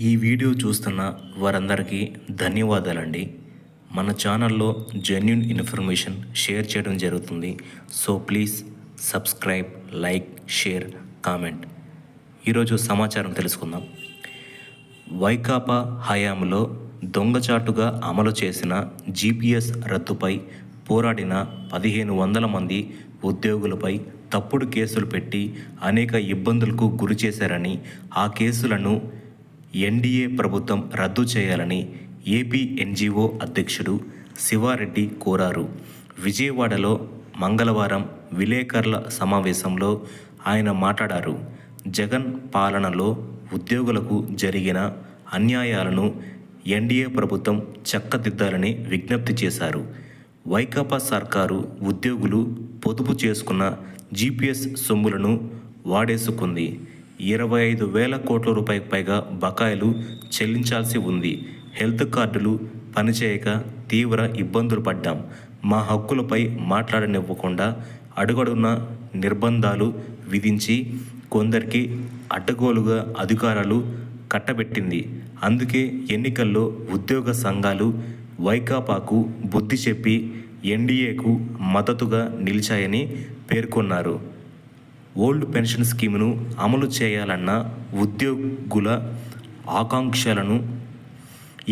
ఈ వీడియో చూస్తున్న వారందరికీ ధన్యవాదాలండి. మన ఛానల్లో జెన్యూన్ ఇన్ఫర్మేషన్ షేర్ చేయడం జరుగుతుంది. So please subscribe, like, share, comment. ఈరోజు సమాచారం తెలుసుకుందాం. వైకాపా హయాంలో దొంగచాటుగా అమలు చేసిన జీపీఎస్ రద్దుపై పోరాడిన 1500 మంది ఉద్యోగులపై తప్పుడు కేసులు పెట్టి అనేక ఇబ్బందులకు గురి చేశారని, ఆ కేసులను ఎన్డీఏ ప్రభుత్వం రద్దు చేయాలని ఏపీ ఎన్జీఓ అధ్యక్షుడు శివారెడ్డి కోరారు. విజయవాడలో మంగళవారం విలేకరుల సమావేశంలో ఆయన మాట్లాడారు. జగన్ పాలనలో ఉద్యోగులకు జరిగిన అన్యాయాలను ఎన్డీఏ ప్రభుత్వం చక్కదిద్దాలని విజ్ఞప్తి చేశారు. వైకాపా సర్కారు ఉద్యోగులు పొదుపు చేసుకున్న జీపీఎస్ సొమ్ములను వాడేసుకుంది. 25,000 కోట్ల రూపాయలకు పైగా బకాయిలు చెల్లించాల్సి ఉంది. హెల్త్ కార్డులు పనిచేయక తీవ్ర ఇబ్బందులు పడ్డాం. మా హక్కులపై మాట్లాడనివ్వకుండా అడుగడుగున నిర్బంధాలు విధించి కొందరికి అడ్డగోలుగా అధికారాలు కట్టబెట్టింది. అందుకే ఎన్నికల్లో ఉద్యోగ సంఘాలు వైకాపాకు బుద్ధి చెప్పి ఎన్డీఏకు మద్దతుగా నిలిచాయని పేర్కొన్నారు. ఓల్డ్ పెన్షన్ స్కీమును అమలు చేయాలన్న ఉద్యోగుల ఆకాంక్షలను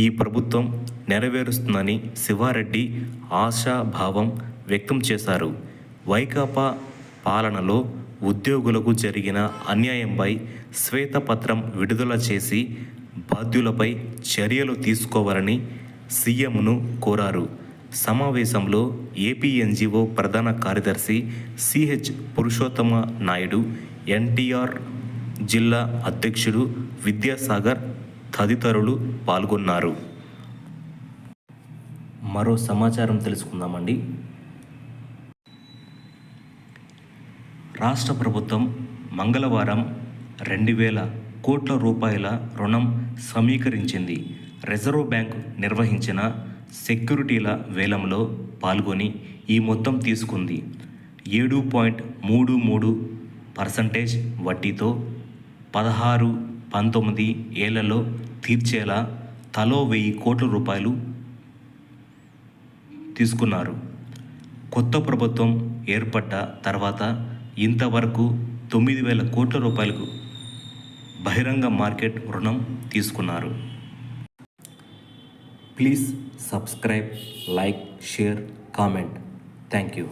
ఈ ప్రభుత్వం నెరవేరుస్తుందని శివారెడ్డి ఆశాభావం వ్యక్తం చేశారు. వైకాపా పాలనలో ఉద్యోగులకు జరిగిన అన్యాయంపై శ్వేతపత్రం విడుదల చేసి బాధ్యులపై చర్యలు తీసుకోవాలని సీఎంను కోరారు. సమావేశంలో ఏపీ ఎన్జీఓ ప్రధాన కార్యదర్శి సిహెచ్ పురుషోత్తమ నాయుడు, ఎన్టీఆర్ జిల్లా అధ్యక్షుడు విద్యాసాగర్ తదితరులు పాల్గొన్నారు. మరో సమాచారం తెలుసుకుందామండి. రాష్ట్ర ప్రభుత్వం మంగళవారం 2,000 కోట్ల రూపాయల రుణం సమీకరించింది. రిజర్వ్ బ్యాంకు నిర్వహించిన సెక్యూరిటీల వేలంలో పాల్గొని ఈ మొత్తం తీసుకుంది. 7.33% వడ్డీతో 16-19 ఏళ్లలో తీర్చేలా తలో 1,000 కోట్ల రూపాయలు తీసుకున్నారు. కొత్త ప్రభుత్వం ఏర్పడ్డ తర్వాత ఇంతవరకు 9,000 కోట్ల రూపాయలకు బహిరంగ మార్కెట్ రుణం తీసుకున్నారు. Please subscribe, like, share, comment. Thank you.